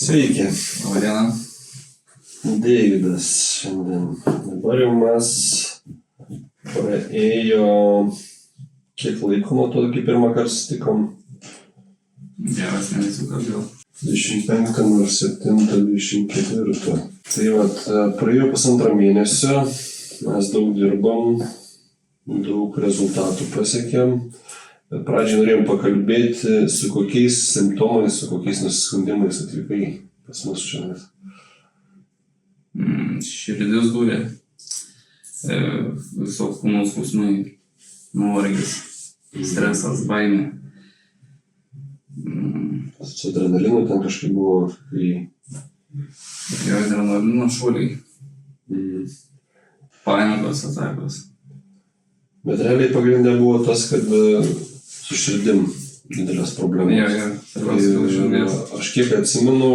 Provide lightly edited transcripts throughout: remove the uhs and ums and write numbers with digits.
Sveiki. Labadiena. Deividas šiandien. Dabar jau mes praėjo kiek laiko nuo to, kai pirmą kartą sutikom? Geras mėnesių gal. 25.07.24. Tai vat, praėjo pusantrą mėnesio, mes daug dirbam, daug rezultatų pasiekėm. Bet pradžiai norėjom pakalbėti, su kokiais simptomais, su kokiais nusiskundimais atvykai pas mus šiandien. Širdis dūrė, visos kūno skausmai, nuovargis, stresas, baimė. Su adrenalinu ten kažkaip buvo, Jo adrenalino šuoliai, panikos atakos. Bet realiai pagrindė buvo tas, kad su širdim didelės problemos. Jo, svarbiausia dėl širdies. Aš kiek atsimenu,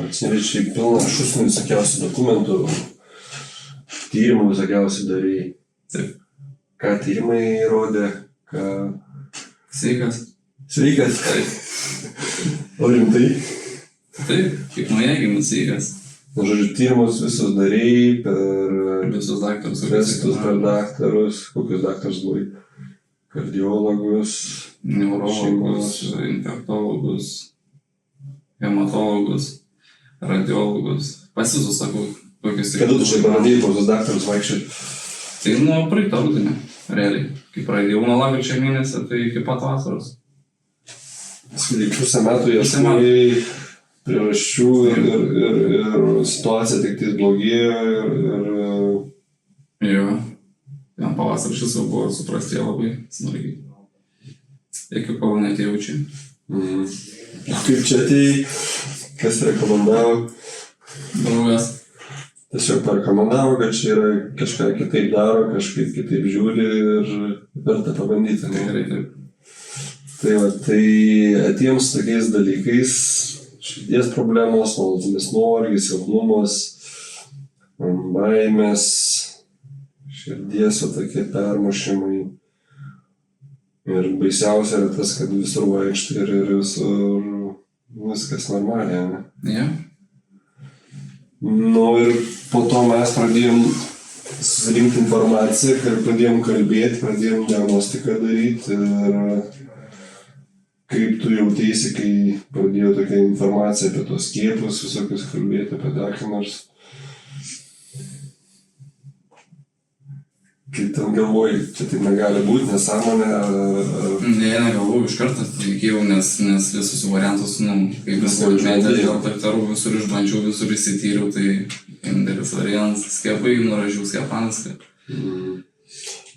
atsinevičiai pilna šusnių visokiausių dokumentų, tyrimų visokiausių darėjai. Taip. Ką tyrimai rodė, ką... Sveikas. Sveikas? Taip. O rimtai? Taip, kaip naujagimius sveikas. Na, žodžiu, tyrimus visus darėjai per... Visus daktarus. Testus per daktarus, kokius daktarus buvai? Kardiologus, neurologus, infektologus, hematologus, radiologus. Pasisus sakau, kokius... Kada tu čia pradėjai po tos daktarus vaikščioti? Tai nuo praeito rudenio, realiai. Kai pradėjau nuo lapkričio mėnesio, tai iki pat vasaros. Pusę metų ieškojai priežasčių ir situacija tik tai blogėjo Jo. Ten pavasarį šis jau buvo suprastė labai smarkiai. Iki kovo net jaučiu. Kaip čia atėjai? Kas rekomendavo? Draugas. Tiesiog parekomendavo, kad čia yra kažką kitaip daro, kažkaip kitaip žiūri ir verta pabandyti. Tai gerai, taip. Tai atiems tokiais dalykais, širdies problemos, nuolatinis nuovargis, silpnumas, baimės, širdies tokie permušimai. Ir baisiausia yra tas, kad visur vaikštai ir visur viskas normaliai, ne? Ja. Nu ir po to mes pradėjom susirinkti informaciją, pradėjom kalbėti, pradėjom diagnostiką daryti ir kaip tu jauteisi, kai pradėjo tokia informacija apie tos skiepus, visokius kalbėti apie dar ką nors. Kaip ten galvoji, čia taip negali būti, nesąmonė Negalvojau iš karto, reikėjau, nes visus variantus, kaip viską užmetė dėl daktarų, visur išbandžiau, visur įsityriau, tai vienintelis variantas skiepai, nuražiau skiepaniska.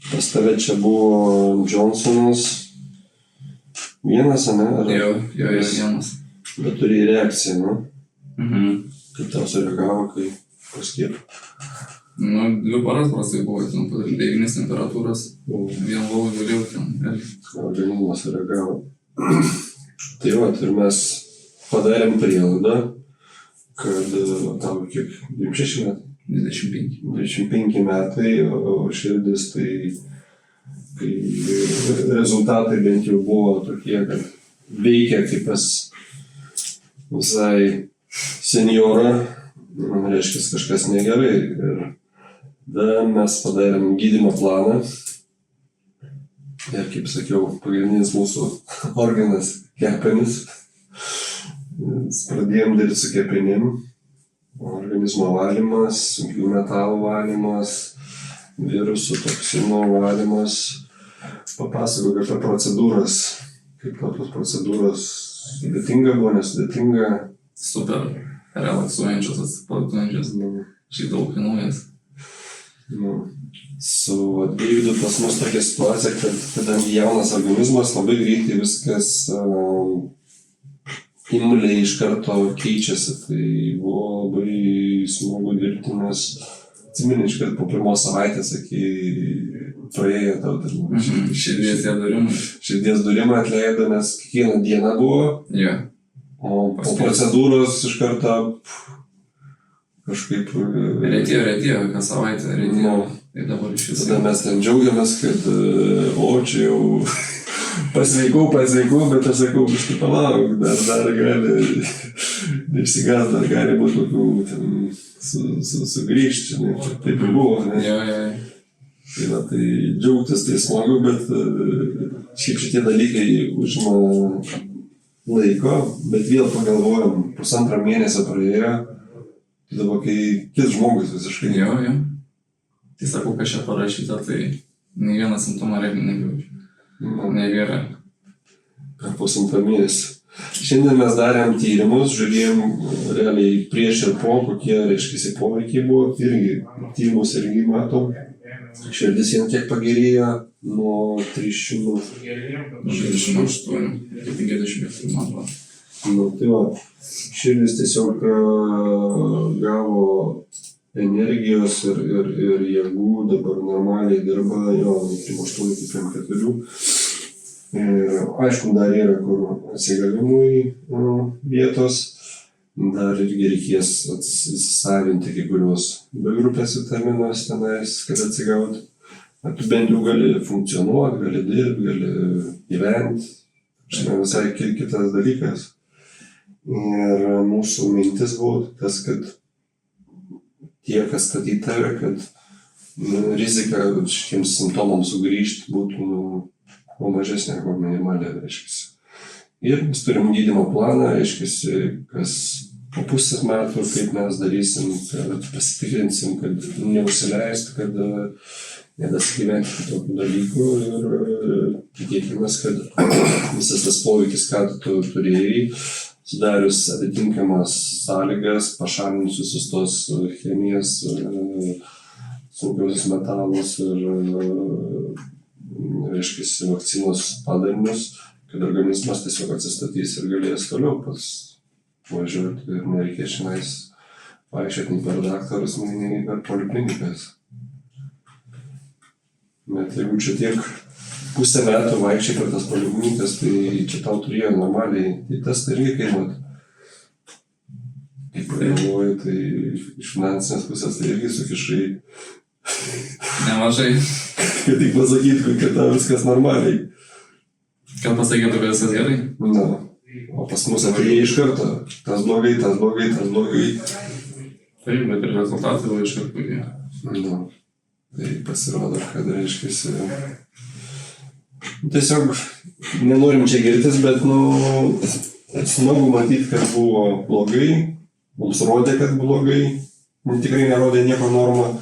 Pas tave čia buvo Johnsonas vienas, ane? Jo, vienas. Bet turi reakciją, nu? Kaip tau sureagavo, kai paskiepė? 2 paras prastai buvo, ten 9 temperatūros, vien lovai galėjau ten. Organizmas sureagavo. Tai va, ir mes padarėm prielaidą, kad tau kiek, 26 metai? 25. 25 metai, o širdis tai rezultatai bent jau buvo tokie, kad veikia kaip pas visai senjorą, reiškia kažkas negerai. Ir tada mes padarėm gydymo planą. Ir kaip sakiau, pagrindinis mūsų organas kepenis. Pradėjom daryti su kepenim. Organizmo valymas, sunkių metalų valymas, virusų, toksinų valymas. Papasakok apie procedūras. Kaip tos procedūros sudėtinga buvo, nesudėtinga. Super relaksuojančios, atsipalaiduojančios. Šiaip daug kainuojas. Su Deividu pas mus tokia situacija, kad kadangi jaunas organizmas, labai greitai viskas imliai iš karto keičiasi. Tai buvo labai smagu dirbti, nes atsimeni, kad po pirmos savaitės, praėjo tau širdies durimą atleido, nes kiekvieną dieną buvo. Jo. O po procedūros iš karto kažkaip... Retėjo, kas savaitę retėjo. Ir dabar iš visų. Tada mes ten džiaugiamės, kad čia jau pasveikau, bet aš sakau, biškį palauk, dar gali neišsigąs, dar gali būti tokių sugrįžti, žinai, taip ir buvo, ne? Jo. Tai va, tai džiaugtis tai smagu, bet šiaip šitie dalykai užima laiko, bet vėl pagalvojom, 1,5 mėnesio praėjo, tai dabar kai kits žmogus visiškai. Jo. Tai sakau, kas čia parašyta, tai nei vieną simptomą realiai nebijaučiu. Negera. Per 1,5 mėnesio. Šiandien mes darėm tyrimus, žiūrėjom realiai prieš ir po, kokie, reiškia, poveikiai buvo, irgi tyrimus irgi matom. Širdis jiems kiek pagerėjo nuo 300 28 iki 50 metų. Tai va, širdis tiesiog gavo energijos ir jėgų, dabar normaliai dirba, jo, iki 8 iki 4. Ir aišku, dar yra kur atsigavimui vietos, dar irgi reikės atsisavinti kai kurios B grupės vitaminos tenais, kad atsigauti. Tu bent jau gali funkcionuoti, gali dirbti, gali gyventi. Žinai, visai kitas dalykas. Ir mūsų mintis buvo tas, kad tie, kas statyti tave, kad rizika šitiems simptomams sugrįžti būtų kuo mažesnė, kuo minimalė, reiškia. Ir mes turim gydymo planą, reiškia, kas po pusės metų, kaip mes darysim, kad pasitikrinsim, kad neužsileistų, kad nedasigyventi tokių dalykų ir tikėkimės, kad visas tas poveikis, ką tu turėjai, sudarius atitinkamas sąlygas, pašalinus visus tos chemijas, sunkiausius metalus ir, reiškia, vakcinos padarinius, kad organizmas tiesiog atsistatys ir galės toliau pats važiuoti ir nereikės šiandien vaikščioti nei per daktarus, nei per poliklinikas. Bet jeigu čia tiek pusę metų vaikščiai per tas poliklinikas, tai čia tau turėjo normaliai, tai tas tai irgi kainuoti. Kaip galvoju, tai iš finansinės pusės tai irgi sukišai. Nemažai. Kad tik pasakytų, kad tau viskas normaliai. Kad pasakytų, kad viskas gerai? Na, o pas mus atėjai iš karto. Tas blogai. Taip, bet ir rezultatai buvo iš karto puikiai. Na, tai pasirodo, kad reiškia. Tiesiog nenorim čia girtis, bet, smagu matyti, kad buvo blogai. Mums rodė, kad blogai. Tikrai nerodė nieko normą.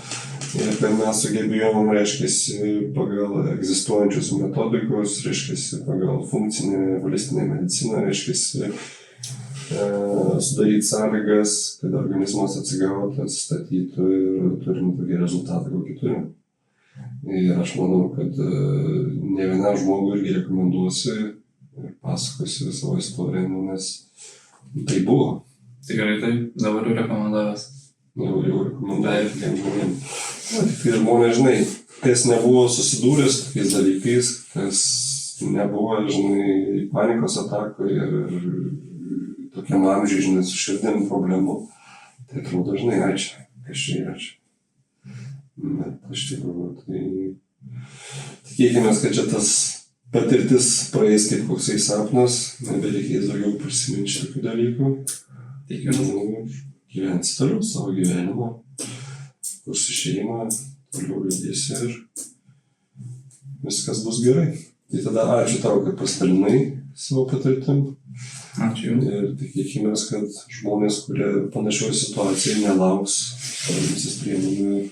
Ir kad mes sugebėjom, reiškia, pagal egzistuojančius metodikus, reiškia, pagal funkcinę holistinę mediciną, reiškia, sudaryti sąlygas, kad organizmas atsigautų, atsistatytų ir turim tokį rezultatą, kokį turim. Ir aš manau, kad ne vienam žmogui irgi rekomenduosiu ir pasakosiu savo istoriją, nes tai buvo. Tikrai taip, dabar jau rekomendavęs. Jau rekomenduoju tiem žmonėm. Tai žmonės, žinai, kas nebuvo susidūręs tokiais dalykais, kas nebuvo, žinai, panikos atakų ir tokiam amžiui, žinai, su širdim problemų, tai atrodo, žinai, ačiū, kas čia yra čia. Bet iš tikrųjų, tai tikėkimės, kad čia tas patirtis praeis kaip koksai sapnas, nebereikės daugiau prisiminti šitokių dalykų. Tikiuosi. Gyvensi toliau savo gyvenimą, kursi šeimą, toliau judėsi ir viskas bus gerai. Tai tada ačiū tau, kad pasidalinai savo patirtim. Ačiū. Ir tikėkimės, kad žmonės, kurie panašioje situacijoje nelauks, imsis priemonių ir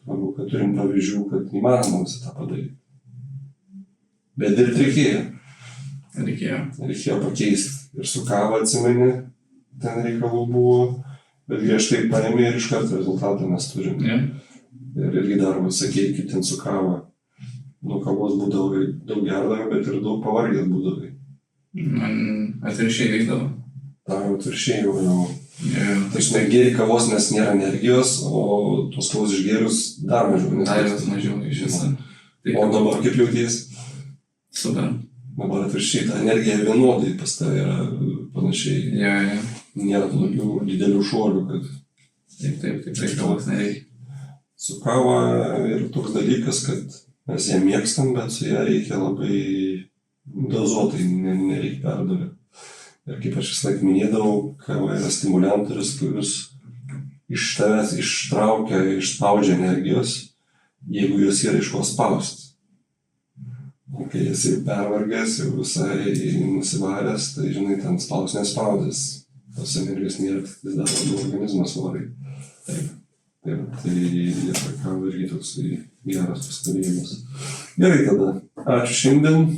manau, kad turim pavyzdžių, kad įmanoma visą tą padaryti. Bet dirbti reikėjo pakeisti. Ir su kava atsimeni, ten reikalų buvo, bet griežtai paėmė ir iš karto rezultatą mes turim. Ir irgi dar sakėjai, kaip ten su kava. Nuo kavos būdavai daug gerdavai, bet ir daug pavargęs būdavai. Man atvirkščiai veikdavo. Tau atvirkščiai jau. Tai žinai, geri kavos, nes nėra energijos, o tos kavos išgėrus dar mažiau. Dar mažiau iš viso. O dabar kaip jauties? Super. Dabar atvirkščiai, ta energija vienodai pas tave yra panašiai. Nėra tokių didelių šuolių, kad... Taip, kavos nereikia. Su kava yra toks dalykas, kad mes ją mėgstam, bet su ją reikia labai dozuotai, nereikia perdavę. Ir kaip aš vis laik minėdavau, kava yra stimuliantorius, kuris iš tavęs ištraukia, išspaudžia energijos, jeigu jos yra iš ko spausti. Kai esi pervargęs, jau visai nusivaręs, tai žinai, ten spaus nespaudės. Tos energijos nėra, tik dar labiau organizmas nori. Taip, tai apie kavą irgi toks geras pastebėjimas. Gerai tada, ačiū šiandien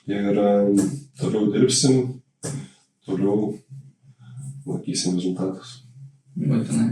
ir toliau dirbsim, toliau matysim rezultatus. Būtinai.